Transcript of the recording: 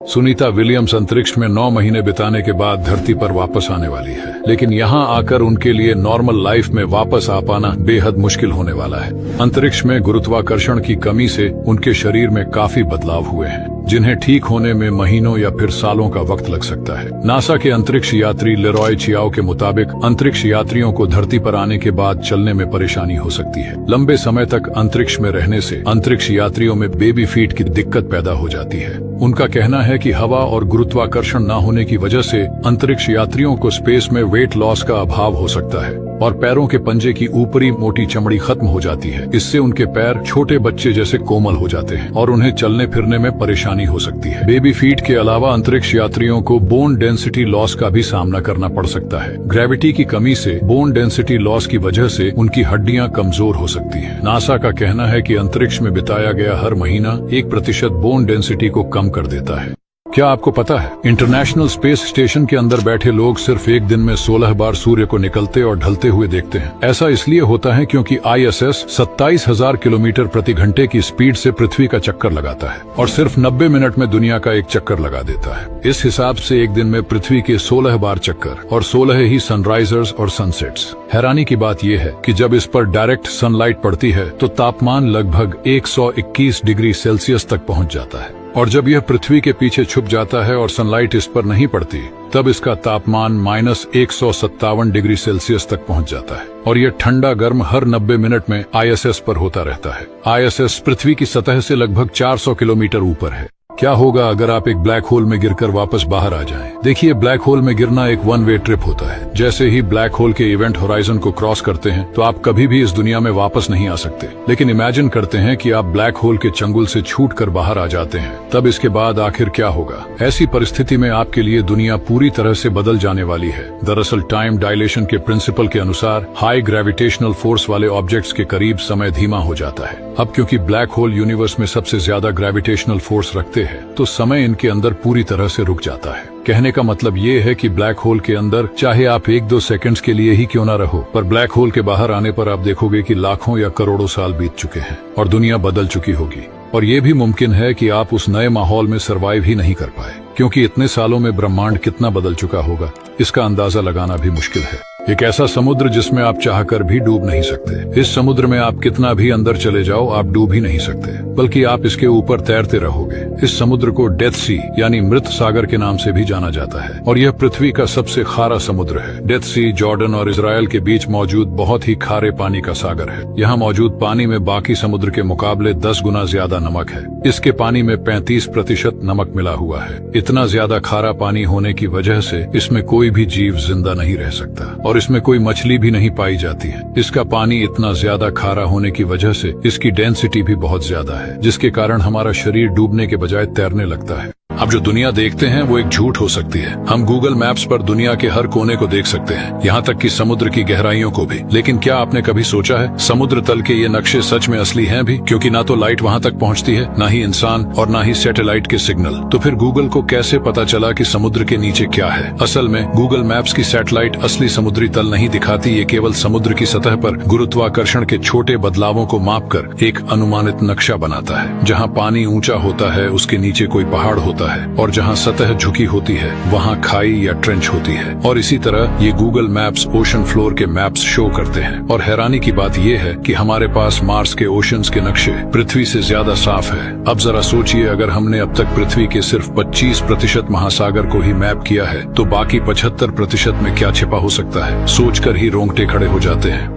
Sunita Williams अंतरिक्ष में 9 महीने बिताने के बाद धरती पर वापस आने वाली है, लेकिन यहाँ आकर उनके लिए नॉर्मल लाइफ में वापस आ पाना बेहद मुश्किल होने वाला है। अंतरिक्ष में गुरुत्वाकर्षण की कमी से उनके शरीर में काफी बदलाव हुए हैं, जिन्हें ठीक होने में महीनों या फिर सालों का वक्त लग सकता है। नासा के अंतरिक्ष यात्री लेरॉय चियाओ के मुताबिक अंतरिक्ष यात्रियों को धरती पर आने के बाद चलने में परेशानी हो सकती है। लंबे समय तक अंतरिक्ष में रहने से अंतरिक्ष यात्रियों में बेबी फीट की दिक्कत पैदा हो जाती है। उनका कहना है कि हवा और गुरुत्वाकर्षण न होने की वजह से अंतरिक्ष यात्रियों को स्पेस में वेट लॉस का अभाव हो सकता है और पैरों के पंजे की ऊपरी मोटी चमड़ी खत्म हो जाती है। इससे उनके पैर छोटे बच्चे जैसे कोमल हो जाते हैं और उन्हें चलने फिरने में परेशानी हो सकती है। बेबी फीट के अलावा अंतरिक्ष यात्रियों को बोन डेंसिटी लॉस का भी सामना करना पड़ सकता है। ग्रेविटी की कमी से बोन डेंसिटी लॉस की वजह से उनकी हड्डियां कमजोर हो सकती हैं। नासा का कहना है कि अंतरिक्ष में बिताया गया हर महीना 1% बोन डेंसिटी को कम कर देता है। क्या आपको पता है, इंटरनेशनल स्पेस स्टेशन के अंदर बैठे लोग सिर्फ एक दिन में 16 बार सूर्य को निकलते और ढलते हुए देखते हैं। ऐसा इसलिए होता है क्योंकि ISS 27,000 किलोमीटर प्रति घंटे की स्पीड से पृथ्वी का चक्कर लगाता है और सिर्फ 90 मिनट में दुनिया का एक चक्कर लगा देता है। इस हिसाब से एक दिन में पृथ्वी के 16 बार चक्कर और 16 ही सनराइजर्स और सनसेट्स। हैरानी की बात यह है कि जब इस पर डायरेक्ट सनलाइट पड़ती है तो तापमान लगभग 121 डिग्री सेल्सियस तक पहुंच जाता है, और जब यह पृथ्वी के पीछे छुप जाता है और सनलाइट इस पर नहीं पड़ती, तब इसका तापमान -157 डिग्री सेल्सियस तक पहुंच जाता है और यह ठंडा गर्म हर 90 मिनट में ISS पर होता रहता है। ISS पृथ्वी की सतह से लगभग 400 किलोमीटर ऊपर है। क्या होगा अगर आप एक ब्लैक होल में गिरकर वापस बाहर आ जाएं? देखिए, ब्लैक होल में गिरना एक वन वे ट्रिप होता है। जैसे ही ब्लैक होल के इवेंट होराइजन को क्रॉस करते हैं तो आप कभी भी इस दुनिया में वापस नहीं आ सकते। लेकिन इमेजिन करते हैं कि आप ब्लैक होल के चंगुल से छूटकर बाहर आ जाते हैं, तब इसके बाद आखिर क्या होगा? ऐसी परिस्थिति में आपके लिए दुनिया पूरी तरह से बदल जाने वाली है। दरअसल टाइम डायलेशन के प्रिंसिपल के अनुसार हाई ग्रेविटेशनल फोर्स वाले ऑब्जेक्ट्स के करीब समय धीमा हो जाता है। अब क्योंकि ब्लैक होल यूनिवर्स में सबसे ज्यादा ग्रेविटेशनल फोर्स रखते हैं, तो समय इनके अंदर पूरी तरह से रुक जाता है। कहने का मतलब ये है कि ब्लैक होल के अंदर चाहे आप 1-2 सेकंड्स के लिए ही क्यों ना रहो, पर ब्लैक होल के बाहर आने पर आप देखोगे कि लाखों या करोड़ों साल बीत चुके हैं और दुनिया बदल चुकी होगी। और ये भी मुमकिन है कि आप उस नए माहौल में सरवाइव ही नहीं कर पाए, क्योंकि इतने सालों में ब्रह्मांड कितना बदल चुका होगा, इसका अंदाजा लगाना भी मुश्किल है। एक ऐसा समुद्र जिसमें आप चाहकर भी डूब नहीं सकते। इस समुद्र में आप कितना भी अंदर चले जाओ, आप डूब ही नहीं सकते, बल्कि आप इसके ऊपर तैरते रहोगे। इस समुद्र को डेथ सी यानी मृत सागर के नाम से भी जाना जाता है और यह पृथ्वी का सबसे खारा समुद्र है। डेथ सी जॉर्डन और इजराइल के बीच मौजूद बहुत ही खारे पानी का सागर है। यहाँ मौजूद पानी में बाकी समुद्र के मुकाबले 10 गुना ज्यादा नमक है। इसके पानी में 35% नमक मिला हुआ है। इतना ज्यादा खारा पानी होने की वजह से इसमें कोई भी जीव जिंदा नहीं रह सकता और इसमें कोई मछली भी नहीं पाई जाती है। इसका पानी इतना ज्यादा खारा होने की वजह से इसकी डेंसिटी भी बहुत ज्यादा है, जिसके कारण हमारा शरीर डूबने के बजाय तैरने लगता है। अब जो दुनिया देखते हैं वो एक झूठ हो सकती है। हम गूगल मैप्स पर दुनिया के हर कोने को देख सकते हैं, यहाँ तक कि समुद्र की गहराइयों को भी। लेकिन क्या आपने कभी सोचा है समुद्र तल के ये नक्शे सच में असली हैं भी? क्योंकि ना तो लाइट वहाँ तक पहुँचती है, ना ही इंसान और ना ही सैटेलाइट के सिग्नल। तो फिर गूगल को कैसे पता चला कि समुद्र के नीचे क्या है? असल में गूगल मैप्स की सैटेलाइट असली समुद्री तल नहीं दिखाती। ये केवल समुद्र की सतह पर गुरुत्वाकर्षण के छोटे बदलावों को मापकर एक अनुमानित नक्शा बनाता है। जहाँ पानी ऊंचा होता है उसके नीचे कोई पहाड़ होता है और जहां सतह झुकी होती है वहां खाई या ट्रेंच होती है। और इसी तरह ये गूगल मैप्स ओशन फ्लोर के मैप्स शो करते हैं। और हैरानी की बात यह है कि हमारे पास मार्स के ओशंस के नक्शे पृथ्वी से ज्यादा साफ है। अब जरा सोचिए, अगर हमने अब तक पृथ्वी के सिर्फ 25% महासागर को ही मैप किया है, तो बाकी 75% में क्या छिपा हो सकता है? सोचकर ही रोंगटे खड़े हो जाते हैं।